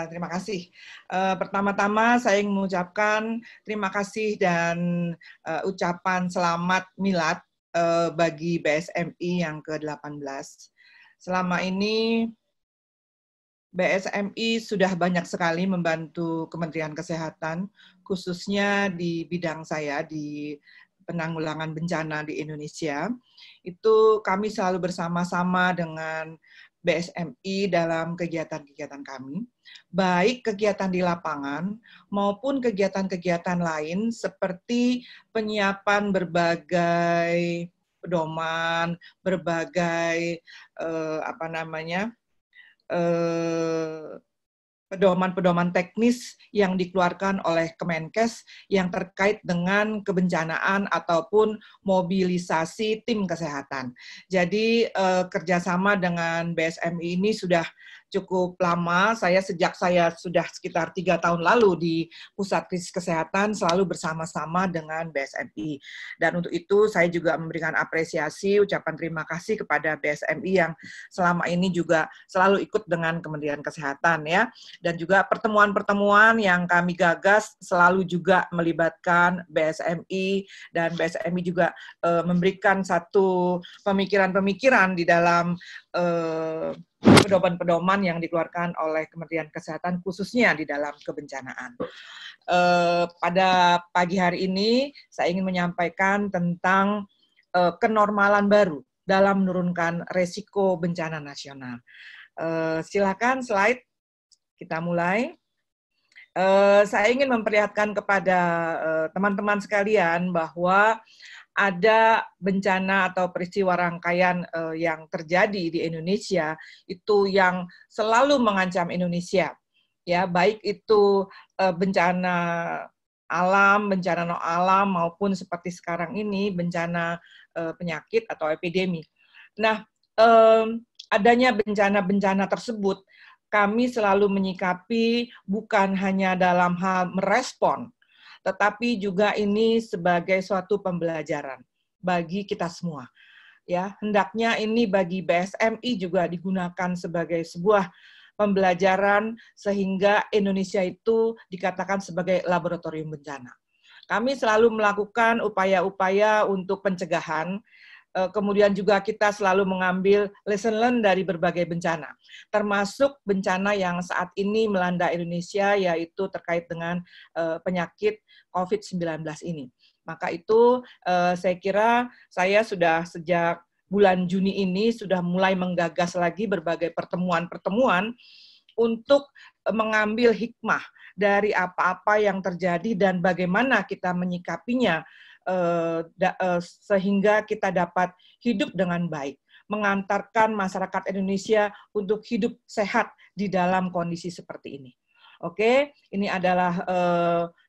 Terima kasih. Pertama-tama saya ingin mengucapkan terima kasih dan ucapan selamat milad bagi BSMI yang ke-18. Selama ini BSMI sudah banyak sekali membantu Kementerian Kesehatan, khususnya di bidang saya, di penanggulangan bencana di Indonesia. Itu kami selalu bersama-sama dengan BSMI dalam kegiatan-kegiatan kami, baik kegiatan di lapangan maupun kegiatan-kegiatan lain seperti penyiapan berbagai pedoman, berbagai pedoman-pedoman teknis yang dikeluarkan oleh Kemenkes yang terkait dengan kebencanaan ataupun mobilisasi tim kesehatan. Jadi kerjasama dengan BSMI ini sudah cukup lama. Sejak saya sudah sekitar 3 tahun lalu di Pusat Krisis Kesehatan selalu bersama-sama dengan BSMI. Dan untuk itu saya juga memberikan apresiasi, ucapan terima kasih kepada BSMI yang selama ini juga selalu ikut dengan Kementerian Kesehatan ya. Dan juga pertemuan-pertemuan yang kami gagas selalu juga melibatkan BSMI, dan BSMI juga memberikan satu pemikiran-pemikiran di dalam pedoman-pedoman yang dikeluarkan oleh Kementerian Kesehatan khususnya di dalam kebencanaan. Pada pagi hari ini saya ingin menyampaikan tentang kenormalan baru dalam menurunkan resiko bencana nasional. Silakan slide, kita mulai. Saya ingin memperlihatkan kepada teman-teman sekalian bahwa ada bencana atau peristiwa rangkaian yang terjadi di Indonesia itu yang selalu mengancam Indonesia, ya, baik itu bencana alam, bencana non alam maupun seperti sekarang ini bencana penyakit atau epidemi. Nah, adanya bencana-bencana tersebut kami selalu menyikapi bukan hanya dalam hal merespon, tetapi juga ini sebagai suatu pembelajaran bagi kita semua. Ya, hendaknya ini bagi BSMI juga digunakan sebagai sebuah pembelajaran sehingga Indonesia itu dikatakan sebagai laboratorium bencana. Kami selalu melakukan upaya-upaya untuk pencegahan. Kemudian juga kita selalu mengambil lesson learned dari berbagai bencana, termasuk bencana yang saat ini melanda Indonesia, yaitu terkait dengan penyakit COVID-19 ini. Maka itu saya kira saya sudah sejak bulan Juni ini sudah mulai menggagas lagi berbagai pertemuan-pertemuan untuk mengambil hikmah dari apa-apa yang terjadi dan bagaimana kita menyikapinya sehingga kita dapat hidup dengan baik, mengantarkan masyarakat Indonesia untuk hidup sehat di dalam kondisi seperti ini. Oke, ini adalah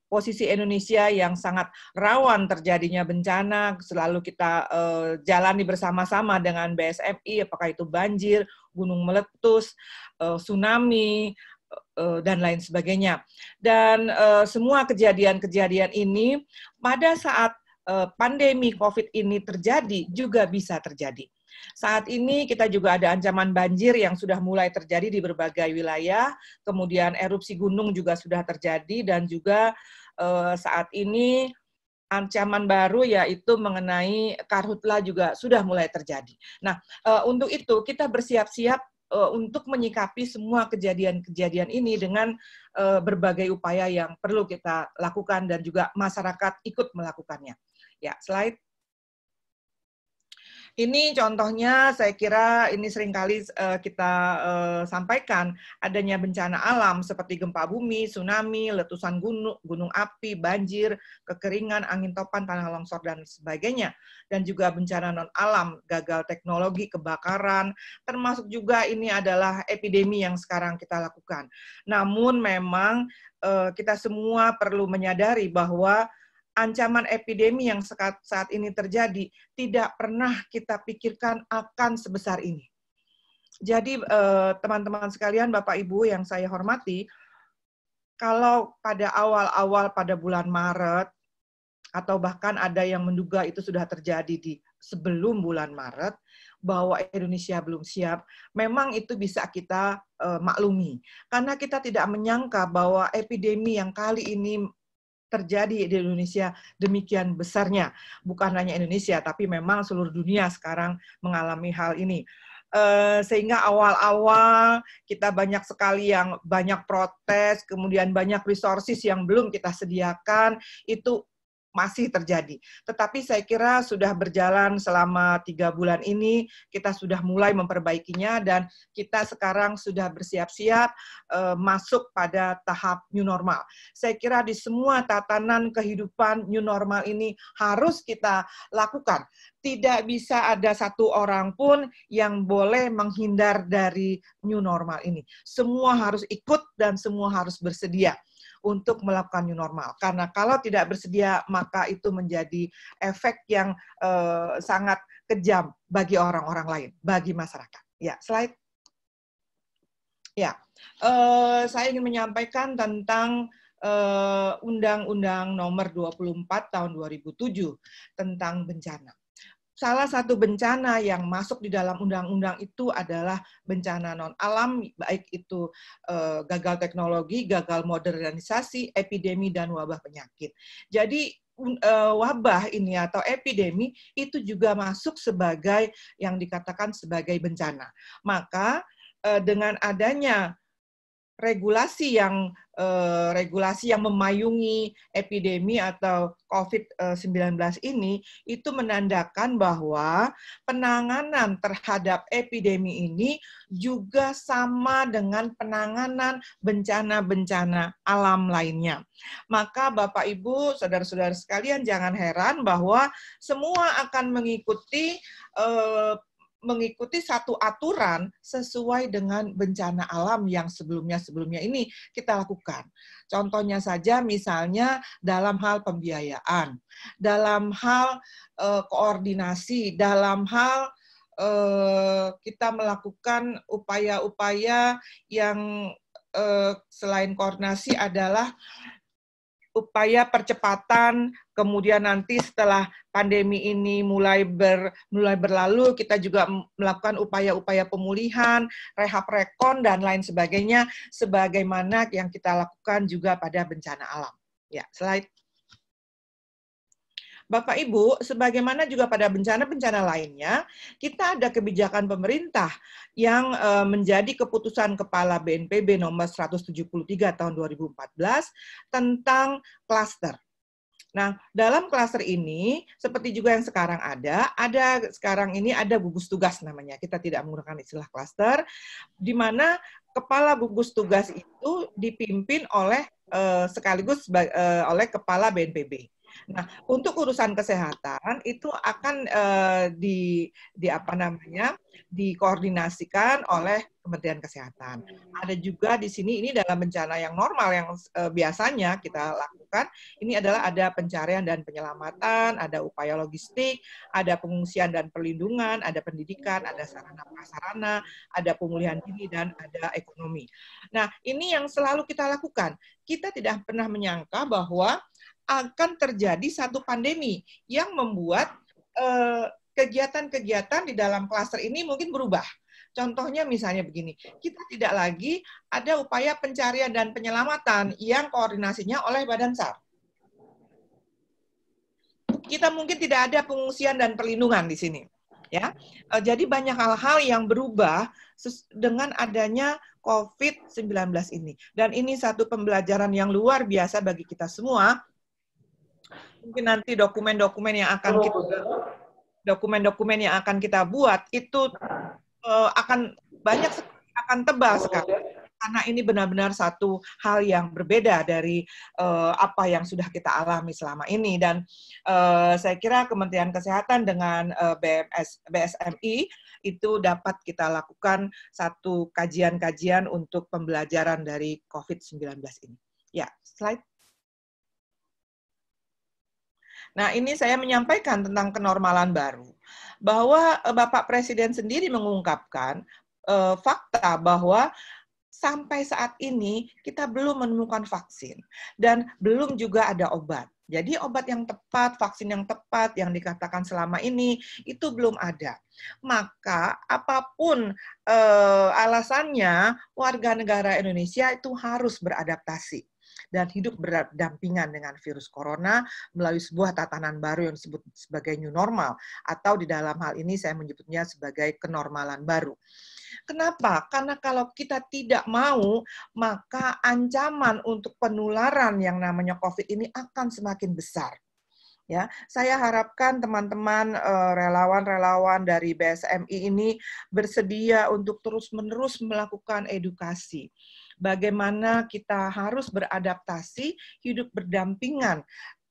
posisi Indonesia yang sangat rawan terjadinya bencana, selalu kita jalani bersama-sama dengan BSMI, apakah itu banjir, gunung meletus, tsunami, dan lain sebagainya. Dan semua kejadian-kejadian ini pada saat pandemi COVID ini terjadi juga bisa terjadi. Saat ini kita juga ada ancaman banjir yang sudah mulai terjadi di berbagai wilayah, kemudian erupsi gunung juga sudah terjadi, dan juga saat ini ancaman baru yaitu mengenai karhutla juga sudah mulai terjadi. Nah, untuk itu kita bersiap-siap untuk menyikapi semua kejadian-kejadian ini dengan berbagai upaya yang perlu kita lakukan dan juga masyarakat ikut melakukannya. Ya, slide. Ini contohnya, saya kira ini seringkali kita sampaikan, adanya bencana alam seperti gempa bumi, tsunami, letusan gunung api, banjir, kekeringan, angin topan, tanah longsor, dan sebagainya. Dan juga bencana non-alam, gagal teknologi, kebakaran, termasuk juga ini adalah epidemi yang sekarang kita lakukan. Namun memang kita semua perlu menyadari bahwa ancaman epidemi yang saat ini terjadi tidak pernah kita pikirkan akan sebesar ini. Jadi teman-teman sekalian, Bapak Ibu yang saya hormati, kalau pada awal-awal pada bulan Maret, atau bahkan ada yang menduga itu sudah terjadi di sebelum bulan Maret bahwa Indonesia belum siap, memang itu bisa kita maklumi. Karena kita tidak menyangka bahwa epidemi yang kali ini terjadi di Indonesia demikian besarnya. Bukan hanya Indonesia, tapi memang seluruh dunia sekarang mengalami hal ini. Sehingga awal-awal kita banyak sekali yang banyak protes, kemudian banyak resources yang belum kita sediakan, itu masih terjadi. Tetapi saya kira sudah berjalan selama 3 bulan ini, kita sudah mulai memperbaikinya dan kita sekarang sudah bersiap-siap masuk pada tahap new normal. Saya kira di semua tatanan kehidupan new normal ini harus kita lakukan. Tidak bisa ada satu orang pun yang boleh menghindar dari new normal ini. Semua harus ikut dan semua harus bersedia untuk melakukan new normal. Karena kalau tidak bersedia, maka itu menjadi efek yang sangat kejam bagi orang-orang lain, bagi masyarakat. Ya, slide. Ya, saya ingin menyampaikan tentang Undang-Undang Nomor 24 Tahun 2007 tentang bencana. Salah satu bencana yang masuk di dalam undang-undang itu adalah bencana non-alam, baik itu gagal teknologi, gagal modernisasi, epidemi, dan wabah penyakit. Jadi wabah ini atau epidemi itu juga masuk sebagai yang dikatakan sebagai bencana. Maka dengan adanya regulasi yang memayungi epidemi atau COVID-19 ini, itu menandakan bahwa penanganan terhadap epidemi ini juga sama dengan penanganan bencana-bencana alam lainnya. Maka Bapak Ibu, saudara-saudara sekalian, jangan heran bahwa semua akan mengikuti satu aturan sesuai dengan bencana alam yang sebelumnya ini kita lakukan. Contohnya saja misalnya dalam hal pembiayaan, dalam hal koordinasi, dalam hal kita melakukan upaya-upaya yang selain koordinasi adalah upaya percepatan, kemudian nanti setelah pandemi ini mulai berlalu, kita juga melakukan upaya-upaya pemulihan, rehab rekon, dan lain sebagainya, sebagaimana yang kita lakukan juga pada bencana alam. Ya, slide. Bapak Ibu, sebagaimana juga pada bencana-bencana lainnya, kita ada kebijakan pemerintah yang menjadi keputusan Kepala BNPB nomor 173 tahun 2014 tentang klaster. Nah, dalam klaster ini, seperti juga yang sekarang sekarang ini ada gugus tugas namanya. Kita tidak menggunakan istilah klaster, di mana kepala gugus tugas itu dipimpin oleh sekaligus oleh Kepala BNPB. Nah, untuk urusan kesehatan itu akan dikoordinasikan oleh Kementerian Kesehatan. Ada juga di sini, ini dalam bencana yang normal yang biasanya kita lakukan, ini adalah ada pencarian dan penyelamatan, ada upaya logistik, ada pengungsian dan perlindungan, ada pendidikan, ada sarana-prasarana, ada pemulihan diri, dan ada ekonomi. Nah, ini yang selalu kita lakukan. Kita tidak pernah menyangka bahwa akan terjadi satu pandemi yang membuat kegiatan-kegiatan di dalam klaster ini mungkin berubah. Contohnya misalnya begini, kita tidak lagi ada upaya pencarian dan penyelamatan yang koordinasinya oleh Badan SAR. Kita mungkin tidak ada pengungsian dan perlindungan di sini. Ya, jadi banyak hal-hal yang berubah dengan adanya COVID-19 ini. Dan ini satu pembelajaran yang luar biasa bagi kita semua. Mungkin nanti dokumen-dokumen yang akan kita buat itu akan tebal sekali, karena ini benar-benar satu hal yang berbeda dari apa yang sudah kita alami selama ini. Dan saya kira Kementerian Kesehatan dengan BSMI itu dapat kita lakukan satu kajian-kajian untuk pembelajaran dari COVID-19 ini. Ya, slide. Nah, ini saya menyampaikan tentang kenormalan baru, bahwa Bapak Presiden sendiri mengungkapkan fakta bahwa sampai saat ini kita belum menemukan vaksin dan belum juga ada obat. Jadi obat yang tepat, vaksin yang tepat yang dikatakan selama ini itu belum ada. Maka apapun alasannya, warga negara Indonesia itu harus beradaptasi dan hidup berdampingan dengan virus corona melalui sebuah tatanan baru yang disebut sebagai new normal, atau di dalam hal ini saya menyebutnya sebagai kenormalan baru. Kenapa? Karena kalau kita tidak mau, maka ancaman untuk penularan yang namanya COVID ini akan semakin besar. Ya, saya harapkan teman-teman relawan-relawan dari BSMI ini bersedia untuk terus-menerus melakukan edukasi. Bagaimana kita harus beradaptasi, hidup berdampingan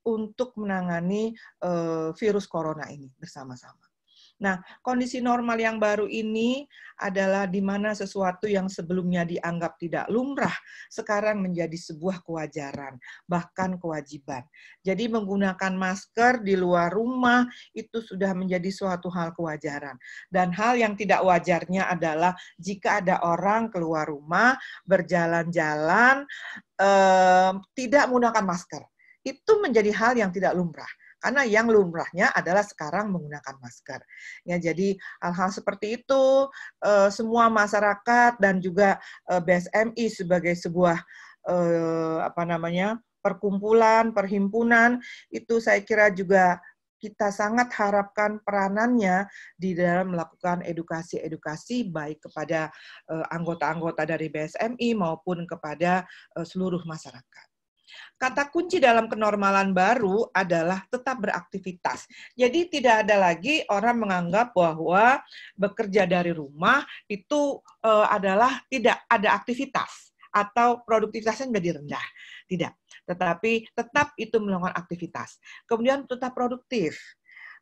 untuk menangani virus corona ini bersama-sama. Nah, kondisi normal yang baru ini adalah di mana sesuatu yang sebelumnya dianggap tidak lumrah, sekarang menjadi sebuah kewajaran, bahkan kewajiban. Jadi menggunakan masker di luar rumah itu sudah menjadi suatu hal kewajaran. Dan hal yang tidak wajarnya adalah jika ada orang keluar rumah, berjalan-jalan, tidak menggunakan masker. Itu menjadi hal yang tidak lumrah. Karena yang lumrahnya adalah sekarang menggunakan masker. Ya, jadi hal-hal seperti itu semua masyarakat dan juga BSMI sebagai sebuah perkumpulan, perhimpunan, itu saya kira juga kita sangat harapkan peranannya di dalam melakukan edukasi-edukasi baik kepada anggota-anggota dari BSMI maupun kepada seluruh masyarakat. Kata kunci dalam kenormalan baru adalah tetap beraktivitas. Jadi tidak ada lagi orang menganggap bahwa bekerja dari rumah itu adalah tidak ada aktivitas atau produktivitasnya menjadi rendah. Tidak, tetapi tetap itu melakukan aktivitas. Kemudian tetap produktif.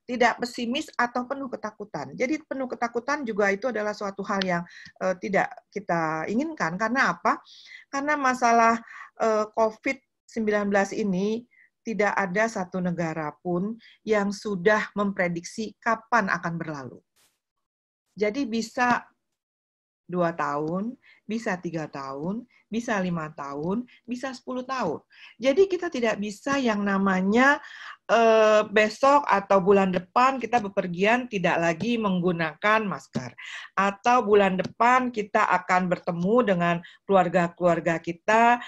Tidak pesimis atau penuh ketakutan. Jadi penuh ketakutan juga itu adalah suatu hal yang tidak kita inginkan. Karena apa? Karena masalah COVID-19 ini tidak ada satu negara pun yang sudah memprediksi kapan akan berlalu. Jadi bisa 2 tahun, bisa 3 tahun, bisa 5 tahun, bisa 10 tahun. Jadi kita tidak bisa yang namanya besok atau bulan depan kita bepergian tidak lagi menggunakan masker. Atau bulan depan kita akan bertemu dengan keluarga-keluarga kita,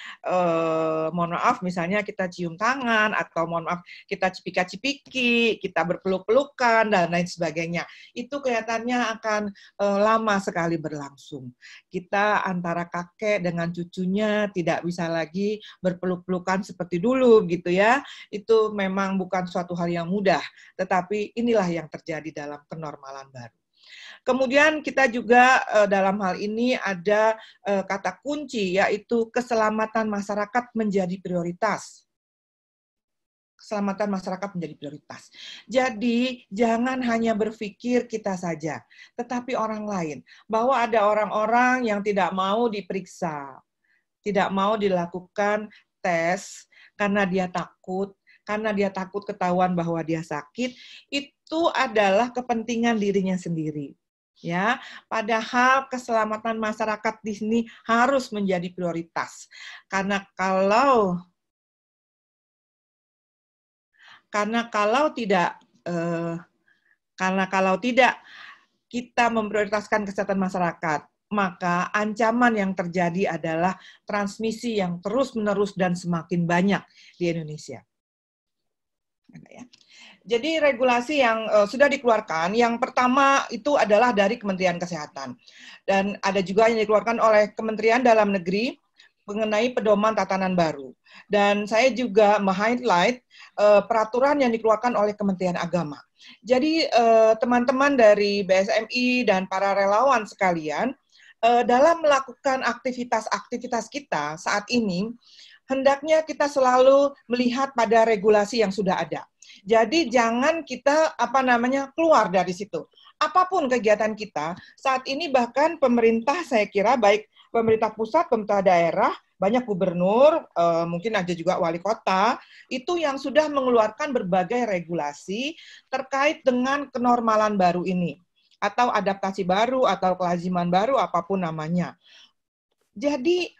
mohon maaf misalnya kita cium tangan, atau mohon maaf kita cipika-cipiki, kita berpeluk-pelukan, dan lain sebagainya. Itu kelihatannya akan lama sekali berlangsung. Kita antara kakek dengan cucunya tidak bisa lagi berpeluk-pelukan seperti dulu gitu ya. Itu memang bukan suatu hal yang mudah, tetapi inilah yang terjadi dalam kenormalan baru. Kemudian kita juga dalam hal ini ada kata kunci, yaitu keselamatan masyarakat menjadi prioritas. Keselamatan masyarakat menjadi prioritas. Jadi jangan hanya berpikir kita saja, tetapi orang lain. Bahwa ada orang-orang yang tidak mau diperiksa, tidak mau dilakukan tes karena dia takut ketahuan bahwa dia sakit, itu adalah kepentingan dirinya sendiri. Ya, padahal keselamatan masyarakat di sini harus menjadi prioritas. Karena kalau tidak kita memprioritaskan kesehatan masyarakat, maka ancaman yang terjadi adalah transmisi yang terus-menerus dan semakin banyak di Indonesia. Jadi regulasi yang sudah dikeluarkan, yang pertama itu adalah dari Kementerian Kesehatan. Dan ada juga yang dikeluarkan oleh Kementerian Dalam Negeri mengenai pedoman tatanan baru. Dan saya juga meng-highlight peraturan yang dikeluarkan oleh Kementerian Agama. Jadi teman-teman dari BSMI dan para relawan sekalian, dalam melakukan aktivitas-aktivitas kita saat ini, hendaknya kita selalu melihat pada regulasi yang sudah ada. Jadi jangan kita keluar dari situ. Apapun kegiatan kita, saat ini bahkan pemerintah saya kira baik pemerintah pusat, pemerintah daerah, banyak gubernur, mungkin ada juga wali kota, itu yang sudah mengeluarkan berbagai regulasi terkait dengan kenormalan baru ini, atau adaptasi baru, atau kelaziman baru, apapun namanya. Jadi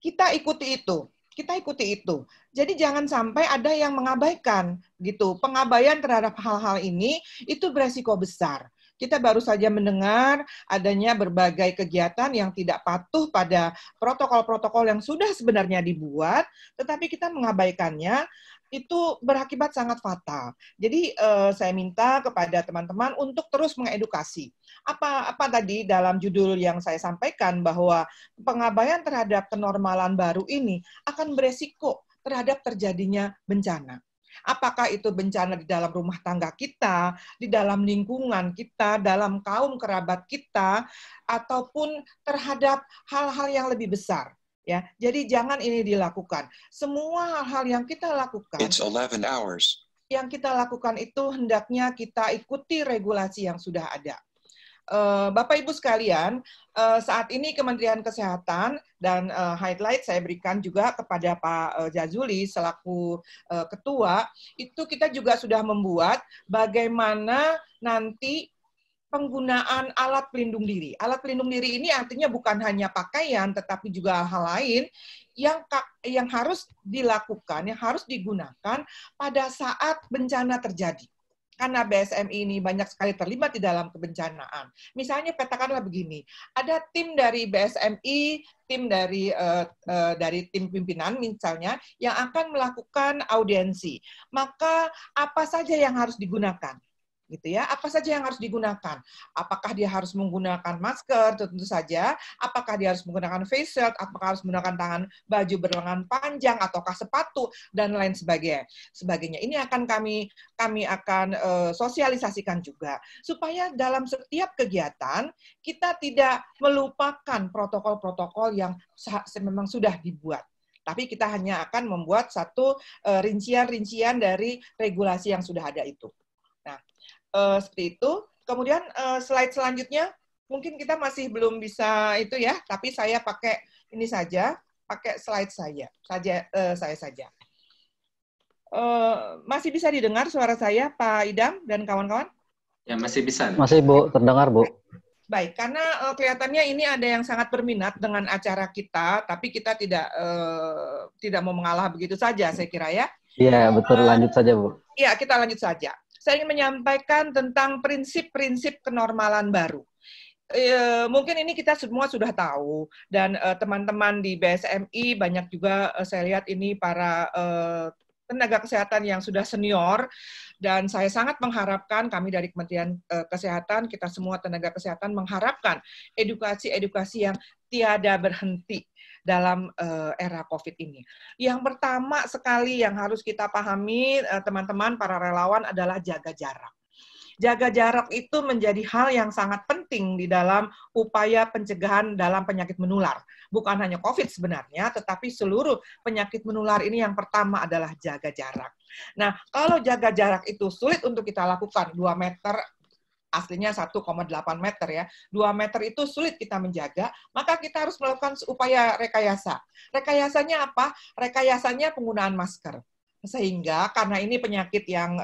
kita ikuti itu. kita ikuti itu. Jadi jangan sampai ada yang mengabaikan gitu. Pengabaian terhadap hal-hal ini itu beresiko besar. Kita baru saja mendengar adanya berbagai kegiatan yang tidak patuh pada protokol-protokol yang sudah sebenarnya dibuat, tetapi kita mengabaikannya, itu berakibat sangat fatal. Jadi saya minta kepada teman-teman untuk terus mengedukasi. Apa tadi dalam judul yang saya sampaikan bahwa pengabaian terhadap kenormalan baru ini akan beresiko terhadap terjadinya bencana. Apakah itu bencana di dalam rumah tangga kita, di dalam lingkungan kita, dalam kaum kerabat kita, ataupun terhadap hal-hal yang lebih besar. Ya, jadi jangan ini dilakukan. Semua hal-hal yang kita lakukan, It's 11 hours. Yang kita lakukan itu hendaknya kita ikuti regulasi yang sudah ada. Bapak Ibu sekalian, saat ini Kementerian Kesehatan dan highlight saya berikan juga kepada Pak Jazuli selaku ketua, itu kita juga sudah membuat bagaimana nanti penggunaan alat pelindung diri. Alat pelindung diri ini artinya bukan hanya pakaian, tetapi juga hal lain yang harus dilakukan, yang harus digunakan pada saat bencana terjadi. Karena BSMI ini banyak sekali terlibat di dalam kebencanaan. Misalnya katakanlah begini, ada tim dari BSMI, tim dari tim pimpinan misalnya, yang akan melakukan audiensi. Maka apa saja yang harus digunakan? Gitu ya, apa saja yang harus digunakan? Apakah dia harus menggunakan masker? Tentu saja. Apakah dia harus menggunakan face shield? Apakah harus menggunakan baju berlengan panjang ataukah sepatu dan lain sebagainya. Ini akan kami akan sosialisasikan juga supaya dalam setiap kegiatan kita tidak melupakan protokol-protokol yang memang sudah dibuat. Tapi kita hanya akan membuat satu rincian-rincian dari regulasi yang sudah ada itu. Seperti itu. Kemudian slide selanjutnya, mungkin kita masih belum bisa itu ya, tapi saya pakai ini saja, pakai slide saya saja. Masih bisa didengar suara saya, Pak Idam dan kawan-kawan? Ya, masih bisa. Masih, Bu, terdengar, Bu. Baik, karena kelihatannya ini ada yang sangat berminat dengan acara kita, tapi kita tidak mau mengalah begitu saja, saya kira ya. Iya, betul. Lanjut saja, Bu. Iya, kita lanjut saja. Saya ingin menyampaikan tentang prinsip-prinsip kenormalan baru. Mungkin ini kita semua sudah tahu, dan teman-teman di BSMI banyak juga saya lihat ini para tenaga kesehatan yang sudah senior, dan saya sangat mengharapkan, kami dari Kementerian Kesehatan, kita semua tenaga kesehatan mengharapkan edukasi-edukasi yang tiada berhenti dalam era COVID ini. Yang pertama sekali yang harus kita pahami, teman-teman, para relawan, adalah jaga jarak. Jaga jarak itu menjadi hal yang sangat penting di dalam upaya pencegahan dalam penyakit menular. Bukan hanya COVID sebenarnya, tetapi seluruh penyakit menular ini yang pertama adalah jaga jarak. Nah, kalau jaga jarak itu sulit untuk kita lakukan, 2 meter, aslinya 1,8 meter ya, 2 meter itu sulit kita menjaga, maka kita harus melakukan upaya rekayasa. Rekayasanya apa? Rekayasanya penggunaan masker. Sehingga karena ini penyakit yang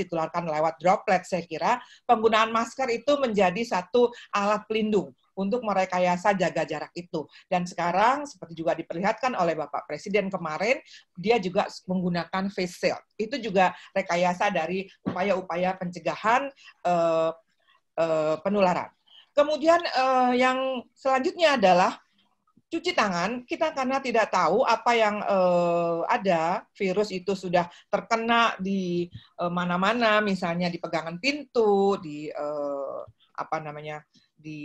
ditularkan lewat droplet, saya kira penggunaan masker itu menjadi satu alat pelindung untuk merekayasa jaga jarak itu. Dan sekarang seperti juga diperlihatkan oleh Bapak Presiden kemarin, dia juga menggunakan face shield. Itu juga rekayasa dari upaya-upaya pencegahan penularan. Kemudian yang selanjutnya adalah cuci tangan. Kita karena tidak tahu apa yang ada, virus itu sudah terkena di mana-mana, misalnya di pegangan pintu, di di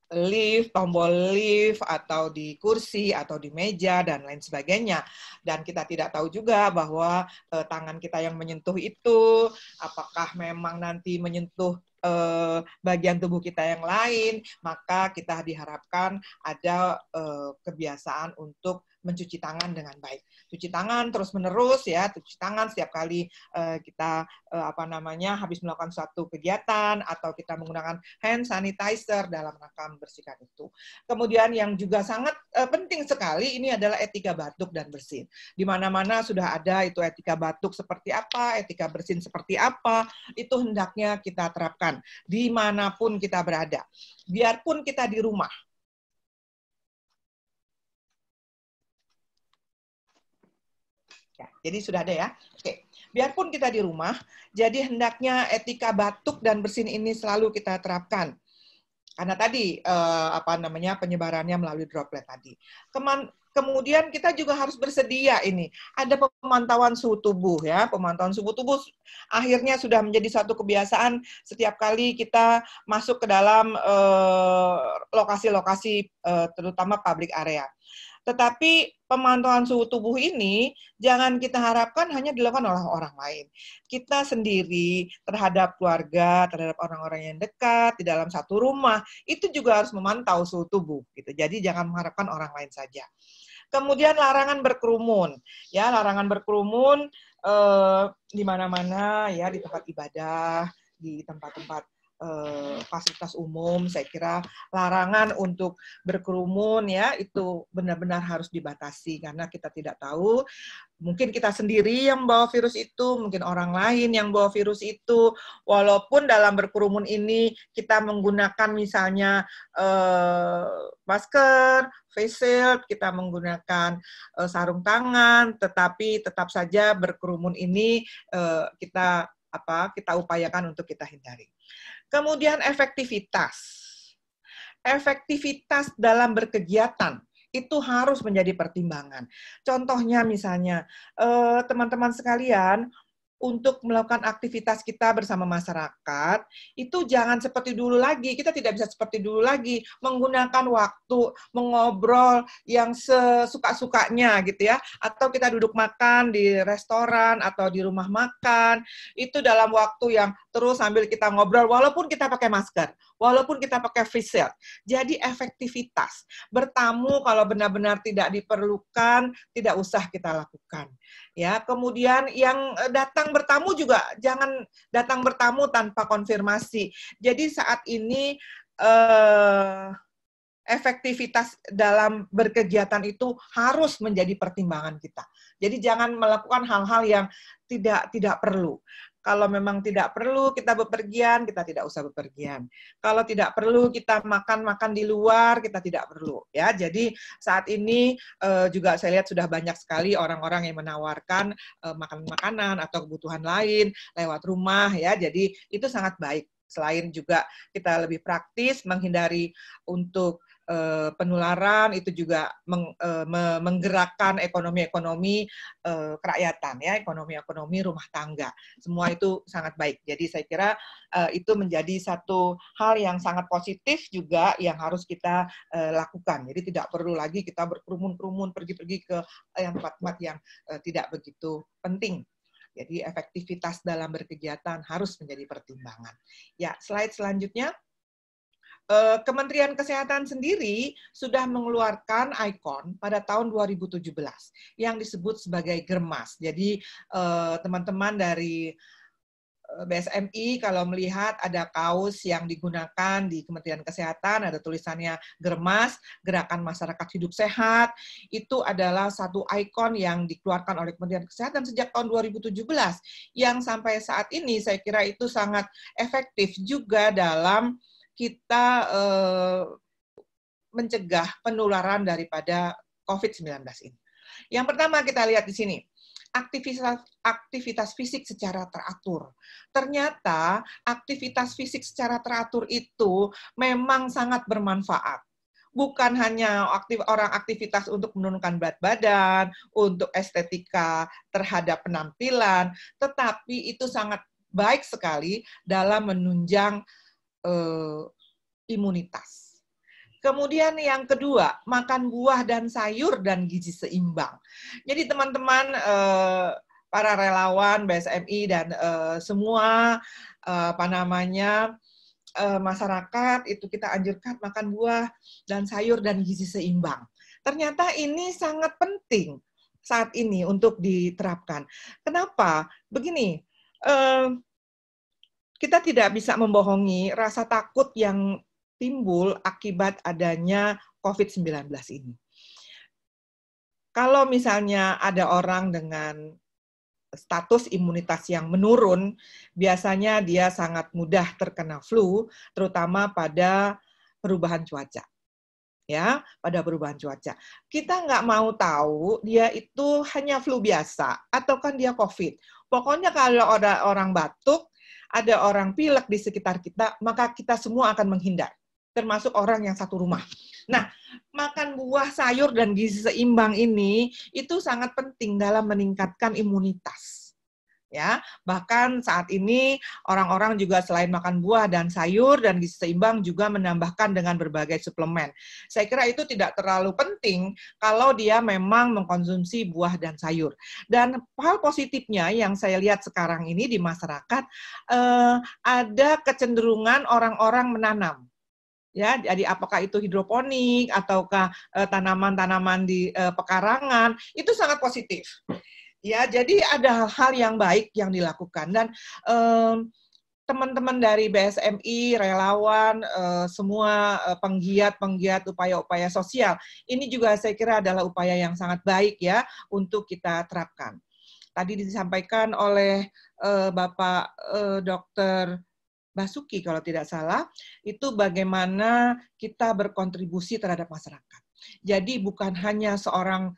lift, tombol lift, atau di kursi, atau di meja, dan lain sebagainya. Dan kita tidak tahu juga bahwa tangan kita yang menyentuh itu, apakah memang nanti menyentuh bagian tubuh kita yang lain, maka kita diharapkan ada kebiasaan untuk mencuci tangan dengan baik. Cuci tangan terus-menerus ya, cuci tangan setiap kali kita habis melakukan suatu kegiatan atau kita menggunakan hand sanitizer dalam rangka membersihkan itu. Kemudian yang juga sangat penting sekali ini adalah etika batuk dan bersin. Di mana-mana sudah ada itu etika batuk seperti apa, etika bersin seperti apa, itu hendaknya kita terapkan dimanapun kita berada. Biarpun kita di rumah, Jadi sudah ada ya. Oke. Biarpun kita di rumah, jadi hendaknya etika batuk dan bersin ini selalu kita terapkan. Karena tadi penyebarannya melalui droplet tadi. Kemudian kita juga harus bersedia ini. Ada pemantauan suhu tubuh ya. Pemantauan suhu tubuh akhirnya sudah menjadi satu kebiasaan setiap kali kita masuk ke dalam lokasi-lokasi terutama public area. Tetapi pemantauan suhu tubuh ini jangan kita harapkan hanya dilakukan oleh orang lain. Kita sendiri terhadap keluarga, terhadap orang-orang yang dekat di dalam satu rumah, itu juga harus memantau suhu tubuh gitu. Jadi jangan mengharapkan orang lain saja. Kemudian larangan berkerumun. Ya, larangan berkerumun di mana-mana ya, di tempat ibadah, di tempat-tempat fasilitas umum, saya kira larangan untuk berkerumun ya itu benar-benar harus dibatasi karena kita tidak tahu, mungkin kita sendiri yang membawa virus itu, mungkin orang lain yang membawa virus itu, walaupun dalam berkerumun ini kita menggunakan misalnya masker, face shield, kita menggunakan sarung tangan, tetapi tetap saja berkerumun ini kita upayakan untuk kita hindari. Kemudian efektivitas. Efektivitas dalam berkegiatan itu harus menjadi pertimbangan. Contohnya misalnya, teman-teman sekalian, untuk melakukan aktivitas kita bersama masyarakat, itu jangan seperti dulu lagi. Kita tidak bisa seperti dulu lagi, menggunakan waktu, mengobrol yang sesuka-sukanya gitu ya. Atau kita duduk makan di restoran atau di rumah makan, itu dalam waktu yang terus sambil kita ngobrol, walaupun kita pakai masker, walaupun kita pakai face shield. Jadi efektivitas. Bertamu kalau benar-benar tidak diperlukan, tidak usah kita lakukan. Ya, kemudian yang datang bertamu juga jangan datang bertamu tanpa konfirmasi. Jadi saat ini efektivitas dalam berkegiatan itu harus menjadi pertimbangan kita. Jadi jangan melakukan hal-hal yang tidak perlu. Kalau memang tidak perlu kita bepergian, kita tidak usah bepergian. Kalau tidak perlu kita makan di luar, kita tidak perlu. Ya, jadi saat ini juga saya lihat sudah banyak sekali orang-orang yang menawarkan makanan-makanan atau kebutuhan lain lewat rumah. Ya, jadi itu sangat baik. Selain juga kita lebih praktis menghindari untuk penularan, itu juga menggerakkan ekonomi-ekonomi kerakyatan, ya, ekonomi-ekonomi rumah tangga. Semua itu sangat baik. Jadi saya kira itu menjadi satu hal yang sangat positif juga yang harus kita lakukan. Jadi tidak perlu lagi kita berkerumun-kerumun pergi-pergi ke tempat-tempat yang tidak begitu penting. Jadi efektivitas dalam berkegiatan harus menjadi pertimbangan. Ya, slide selanjutnya. Kementerian Kesehatan sendiri sudah mengeluarkan ikon pada tahun 2017 yang disebut sebagai Germas. Jadi teman-teman dari BSMI kalau melihat ada kaos yang digunakan di Kementerian Kesehatan, ada tulisannya Germas, Gerakan Masyarakat Hidup Sehat, itu adalah satu ikon yang dikeluarkan oleh Kementerian Kesehatan sejak tahun 2017, yang sampai saat ini saya kira itu sangat efektif juga dalam kita mencegah penularan daripada COVID-19 ini. Yang pertama kita lihat di sini, aktivitas fisik secara teratur. Ternyata aktivitas fisik secara teratur itu memang sangat bermanfaat. Bukan hanya orang aktivitas untuk menurunkan berat badan, untuk estetika terhadap penampilan, tetapi itu sangat baik sekali dalam menunjang imunitas. Kemudian yang kedua, makan buah dan sayur dan gizi seimbang. Jadi teman-teman, para relawan BSMI dan semua masyarakat itu kita anjurkan makan buah dan sayur dan gizi seimbang. Ternyata ini sangat penting saat ini untuk diterapkan. Kenapa? Begini, kita tidak bisa membohongi rasa takut yang timbul akibat adanya COVID-19 ini. Kalau misalnya ada orang dengan status imunitas yang menurun, biasanya dia sangat mudah terkena flu, terutama pada perubahan cuaca. ya, pada perubahan cuaca. Kita nggak mau tahu dia itu hanya flu biasa atau kan dia COVID. Pokoknya kalau ada orang batuk, ada orang pilek di sekitar kita, maka kita semua akan menghindar, termasuk orang yang satu rumah. Nah, makan buah, sayur, dan gizi seimbang ini itu sangat penting dalam meningkatkan imunitas. Ya, bahkan saat ini orang-orang juga selain makan buah dan sayur dan gizi seimbang juga menambahkan dengan berbagai suplemen. Saya kira itu tidak terlalu penting kalau dia memang mengkonsumsi buah dan sayur. Dan hal positifnya yang saya lihat sekarang ini di masyarakat, ada kecenderungan orang-orang menanam. Ya, jadi apakah itu hidroponik ataukah tanaman-tanaman di pekarangan, itu sangat positif. Ya, jadi ada hal-hal yang baik yang dilakukan dan teman-teman dari BSMI, relawan, semua penggiat upaya-upaya sosial, ini juga saya kira adalah upaya yang sangat baik ya untuk kita terapkan. Tadi disampaikan oleh Bapak Dr. Basuki kalau tidak salah, itu bagaimana kita berkontribusi terhadap masyarakat. Jadi bukan hanya seorang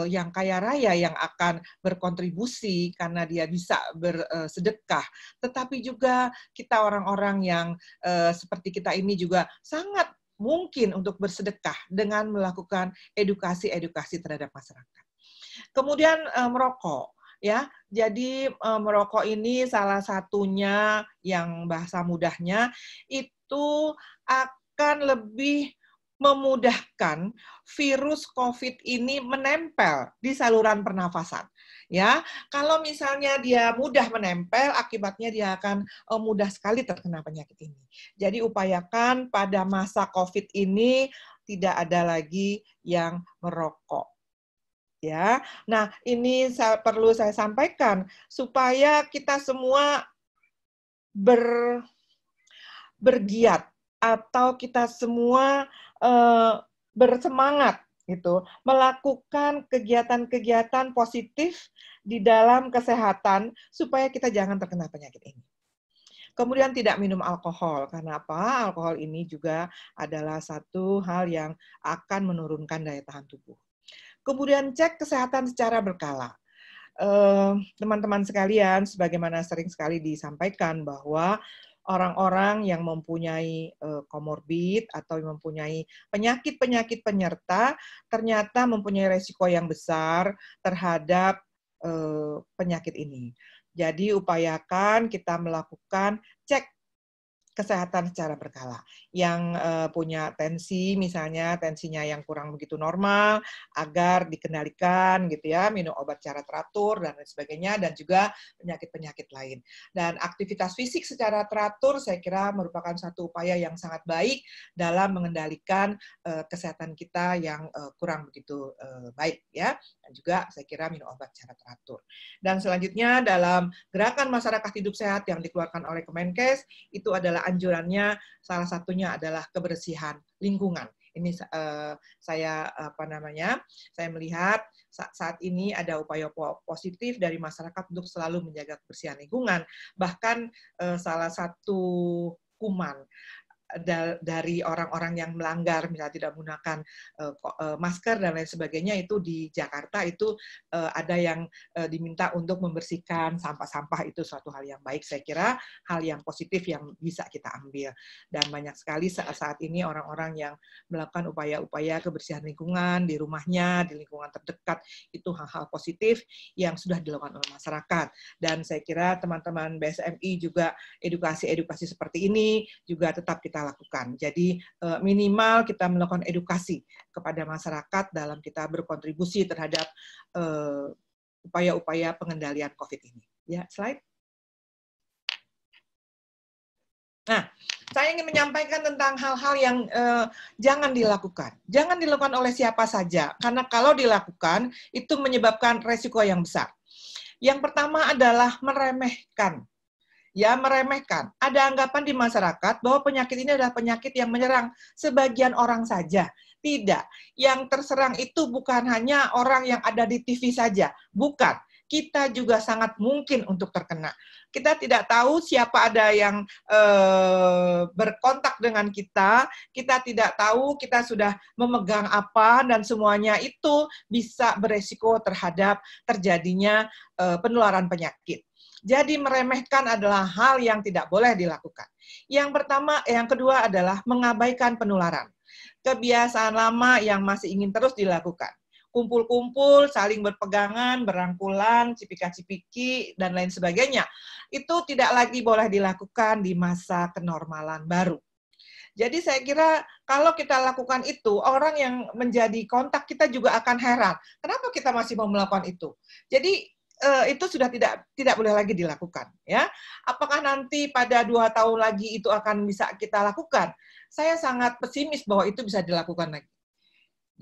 yang kaya raya yang akan berkontribusi karena dia bisa bersedekah, tetapi juga kita orang-orang yang seperti kita ini juga sangat mungkin untuk bersedekah dengan melakukan edukasi-edukasi terhadap masyarakat. Kemudian merokok. Ya, jadi merokok ini salah satunya yang bahasa mudahnya itu akan lebih memudahkan virus COVID ini menempel di saluran pernafasan. Ya, kalau misalnya dia mudah menempel, akibatnya dia akan mudah sekali terkena penyakit ini. Jadi upayakan pada masa COVID ini tidak ada lagi yang merokok. Ya, nah ini perlu saya sampaikan supaya kita semua bergiat atau kita semua bersemangat gitu melakukan kegiatan-kegiatan positif di dalam kesehatan supaya kita jangan terkena penyakit ini. Kemudian tidak minum alkohol, karena apa? Alkohol ini juga adalah satu hal yang akan menurunkan daya tahan tubuh. Kemudian cek kesehatan secara berkala. Teman-teman sekalian, sebagaimana sering sekali disampaikan bahwa orang-orang yang mempunyai komorbid atau mempunyai penyakit-penyakit penyerta ternyata mempunyai resiko yang besar terhadap penyakit ini. Jadi upayakan kita melakukan cek kesehatan secara berkala. Yang punya tensi, misalnya tensinya yang kurang begitu normal, agar dikendalikan gitu ya, minum obat secara teratur dan lain sebagainya, dan juga penyakit-penyakit lain. Dan aktivitas fisik secara teratur saya kira merupakan satu upaya yang sangat baik dalam mengendalikan kesehatan kita yang kurang begitu baik ya. Dan juga saya kira minum obat secara teratur. Dan selanjutnya dalam gerakan masyarakat hidup sehat yang dikeluarkan oleh Kemenkes, itu adalah anjurannya salah satunya adalah kebersihan lingkungan. Ini saya melihat saat ini ada upaya positif dari masyarakat untuk selalu menjaga kebersihan lingkungan. Bahkan salah satu hukuman dari orang-orang yang melanggar, misalnya tidak menggunakan masker dan lain sebagainya, itu di Jakarta itu ada yang diminta untuk membersihkan sampah-sampah. Itu suatu hal yang baik, saya kira hal yang positif yang bisa kita ambil. Dan banyak sekali saat ini orang-orang yang melakukan upaya-upaya kebersihan lingkungan di rumahnya, di lingkungan terdekat, itu hal-hal positif yang sudah dilakukan oleh masyarakat. Dan saya kira teman-teman BSMI juga edukasi-edukasi seperti ini juga tetap kita lakukan. Jadi minimal kita melakukan edukasi kepada masyarakat dalam kita berkontribusi terhadap upaya-upaya pengendalian COVID ini. Ya, slide. Nah, saya ingin menyampaikan tentang hal-hal yang jangan dilakukan. Jangan dilakukan oleh siapa saja, karena kalau dilakukan itu menyebabkan resiko yang besar. Yang pertama adalah meremehkan. Ya, meremehkan. Ada anggapan di masyarakat bahwa penyakit ini adalah penyakit yang menyerang sebagian orang saja. Tidak. Yang terserang itu bukan hanya orang yang ada di TV saja. Bukan. kita juga sangat mungkin untuk terkena. Kita tidak tahu siapa ada yang berkontak dengan kita tidak tahu kita sudah memegang apa, dan semuanya itu bisa beresiko terhadap terjadinya penularan penyakit. Jadi meremehkan adalah hal yang tidak boleh dilakukan. Yang kedua adalah mengabaikan penularan. Kebiasaan lama yang masih ingin terus dilakukan. Kumpul-kumpul, saling berpegangan, berangkulan, cipika-cipiki, dan lain sebagainya. Itu tidak lagi boleh dilakukan di masa kenormalan baru. Jadi saya kira kalau kita lakukan itu, orang yang menjadi kontak kita juga akan heran. Kenapa kita masih mau melakukan itu? Jadi itu sudah tidak boleh lagi dilakukan, ya. Apakah nanti pada 2 tahun lagi itu akan bisa kita lakukan? Saya sangat pesimis bahwa itu bisa dilakukan lagi.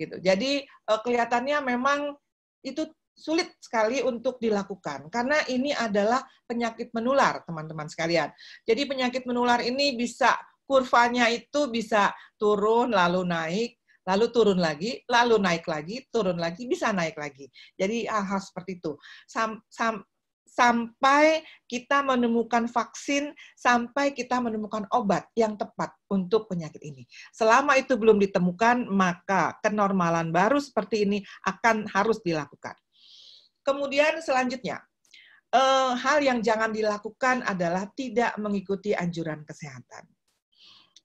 Gitu. Jadi kelihatannya memang itu sulit sekali untuk dilakukan karena ini adalah penyakit menular, teman-teman sekalian. Jadi penyakit menular ini bisa kurvanya itu bisa turun lalu naik, lalu turun lagi, lalu naik lagi, turun lagi, bisa naik lagi. Jadi hal-hal seperti itu. Sampai kita menemukan vaksin, sampai kita menemukan obat yang tepat untuk penyakit ini. Selama itu belum ditemukan, maka kenormalan baru seperti ini akan harus dilakukan. Kemudian selanjutnya, hal yang jangan dilakukan adalah tidak mengikuti anjuran kesehatan.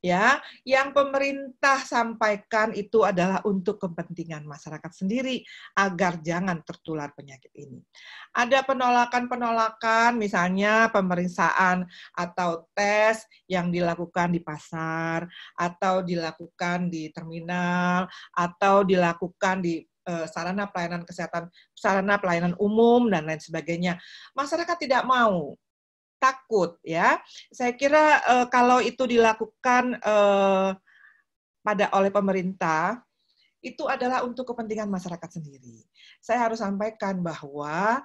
Ya, yang pemerintah sampaikan itu adalah untuk kepentingan masyarakat sendiri agar jangan tertular penyakit ini. Ada penolakan-penolakan, misalnya pemeriksaan atau tes yang dilakukan di pasar, atau dilakukan di terminal, atau dilakukan di sarana pelayanan kesehatan, sarana pelayanan umum, dan lain sebagainya. Masyarakat tidak mau. Takut, ya. Saya kira kalau itu dilakukan oleh pemerintah, itu adalah untuk kepentingan masyarakat sendiri. Saya harus sampaikan bahwa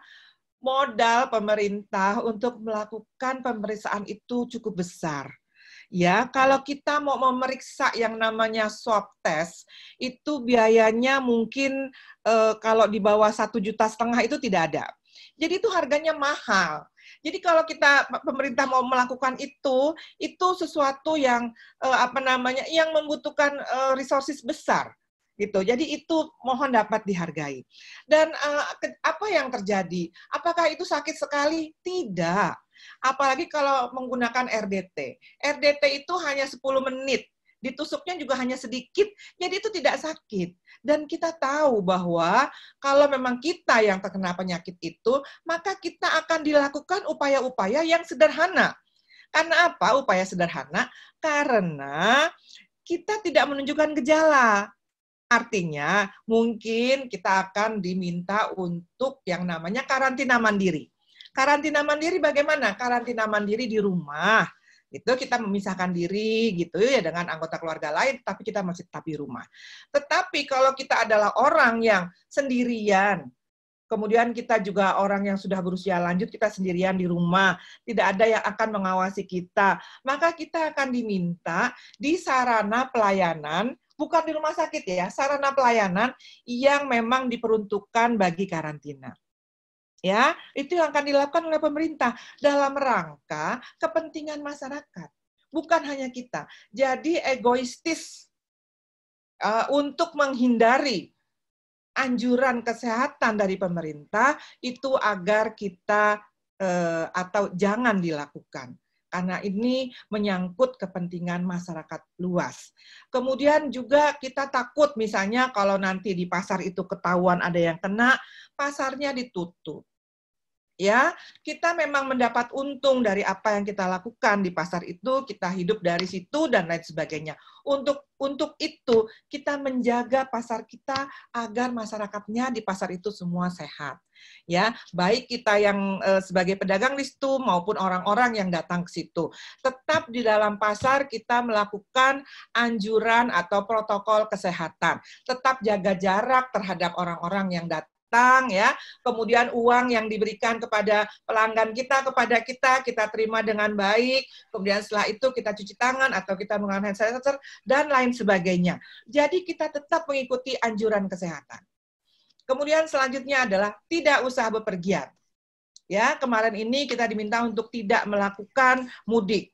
modal pemerintah untuk melakukan pemeriksaan itu cukup besar. Ya, kalau kita mau memeriksa yang namanya swab test, itu biayanya mungkin kalau di bawah 1,5 juta itu tidak ada. Jadi itu harganya mahal. Jadi kalau pemerintah mau melakukan itu sesuatu yang yang membutuhkan resources besar gitu. Jadi itu mohon dapat dihargai. Dan apa yang terjadi? Apakah itu sakit sekali? Tidak. Apalagi kalau menggunakan RDT. RDT itu hanya 10 menit. Ditusuknya juga hanya sedikit, jadi itu tidak sakit. Dan kita tahu bahwa kalau memang kita yang terkena penyakit itu, maka kita akan dilakukan upaya-upaya yang sederhana. Karena apa upaya sederhana? Karena kita tidak menunjukkan gejala. Artinya, mungkin kita akan diminta untuk yang namanya karantina mandiri. Karantina mandiri bagaimana? Karantina mandiri di rumah. Itu kita memisahkan diri gitu ya dengan anggota keluarga lain, tapi kita masih tetap di rumah. Tetapi kalau kita adalah orang yang sendirian, kemudian kita juga orang yang sudah berusia lanjut, kita sendirian di rumah, tidak ada yang akan mengawasi kita, maka kita akan diminta di sarana pelayanan, bukan di rumah sakit ya, sarana pelayanan yang memang diperuntukkan bagi karantina. Ya, itu yang akan dilakukan oleh pemerintah dalam rangka kepentingan masyarakat, bukan hanya kita. Jadi egoistis untuk menghindari anjuran kesehatan dari pemerintah itu agar kita atau jangan dilakukan. Karena ini menyangkut kepentingan masyarakat luas. Kemudian juga kita takut misalnya kalau nanti di pasar itu ketahuan ada yang kena, pasarnya ditutup. Ya, kita memang mendapat untung dari apa yang kita lakukan di pasar itu, kita hidup dari situ dan lain sebagainya. Untuk itu kita menjaga pasar kita agar masyarakatnya di pasar itu semua sehat. Ya, baik kita yang sebagai pedagang di situ maupun orang-orang yang datang ke situ. Tetap di dalam pasar kita melakukan anjuran atau protokol kesehatan. Tetap jaga jarak terhadap orang-orang yang datang. Ya, kemudian uang yang diberikan kepada pelanggan kepada kita terima dengan baik, kemudian setelah itu kita cuci tangan atau kita menggunakan hand sanitizer dan lain sebagainya. Jadi kita tetap mengikuti anjuran kesehatan. Kemudian selanjutnya adalah tidak usah bepergian. Ya, kemarin ini kita diminta untuk tidak melakukan mudik.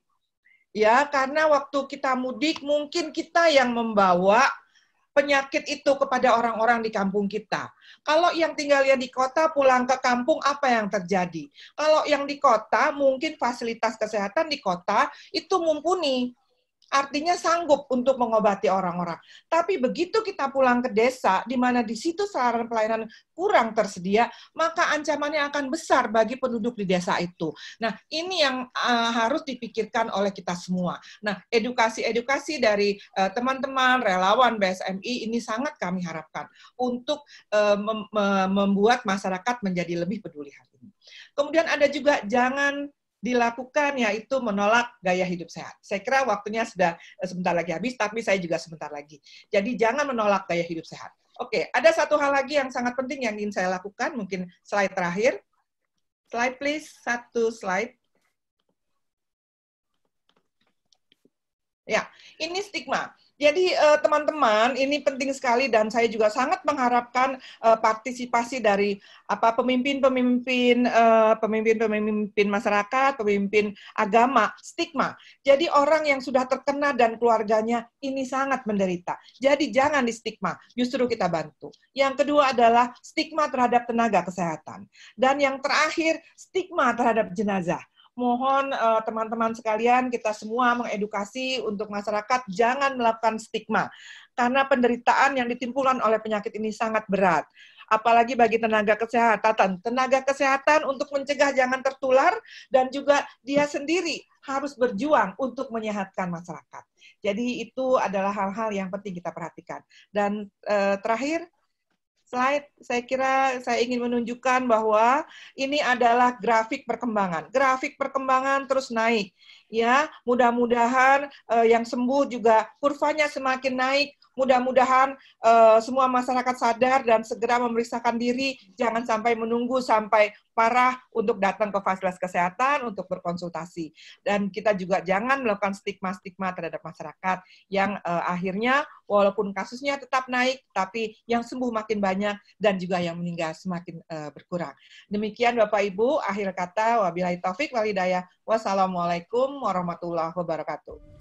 Ya, karena waktu kita mudik mungkin kita yang membawa penyakit itu kepada orang-orang di kampung kita. Kalau yang tinggalnya di kota pulang ke kampung, apa yang terjadi? Kalau yang di kota mungkin fasilitas kesehatan di kota itu mumpuni. Artinya sanggup untuk mengobati orang-orang. Tapi begitu kita pulang ke desa, di mana di situ sarana pelayanan kurang tersedia, maka ancamannya akan besar bagi penduduk di desa itu. Nah, ini yang harus dipikirkan oleh kita semua. Nah, edukasi-edukasi dari teman-teman relawan BSMI ini sangat kami harapkan untuk membuat masyarakat menjadi lebih peduli hal ini. Kemudian ada juga jangan dilakukan, yaitu menolak gaya hidup sehat. Saya kira waktunya sudah sebentar lagi habis, tapi saya juga sebentar lagi. Jadi jangan menolak gaya hidup sehat. Oke, ada satu hal lagi yang sangat penting yang ingin saya lakukan, mungkin slide terakhir. Slide please, satu slide. Ya, ini stigma. Jadi teman-teman, ini penting sekali dan saya juga sangat mengharapkan partisipasi dari pemimpin masyarakat, pemimpin agama, stigma. Jadi orang yang sudah terkena dan keluarganya ini sangat menderita. Jadi jangan di stigma, justru kita bantu. Yang kedua adalah stigma terhadap tenaga kesehatan. Dan yang terakhir, stigma terhadap jenazah. Mohon teman-teman sekalian, kita semua mengedukasi untuk masyarakat jangan melakukan stigma. Karena penderitaan yang ditimbulkan oleh penyakit ini sangat berat. Apalagi bagi tenaga kesehatan. Tenaga kesehatan untuk mencegah jangan tertular, dan juga dia sendiri harus berjuang untuk menyehatkan masyarakat. Jadi itu adalah hal-hal yang penting kita perhatikan. Dan terakhir, slide, saya kira saya ingin menunjukkan bahwa ini adalah grafik perkembangan. Grafik perkembangan terus naik. Ya, mudah-mudahan yang sembuh juga kurvanya semakin naik. Mudah-mudahan semua masyarakat sadar dan segera memeriksakan diri, jangan sampai menunggu sampai parah untuk datang ke fasilitas kesehatan untuk berkonsultasi. Dan kita juga jangan melakukan stigma-stigma terhadap masyarakat yang akhirnya walaupun kasusnya tetap naik, tapi yang sembuh makin banyak dan juga yang meninggal semakin berkurang. Demikian Bapak Ibu, akhir kata, wabillahi taufik wal hidayah. Wassalamualaikum warahmatullahi wabarakatuh.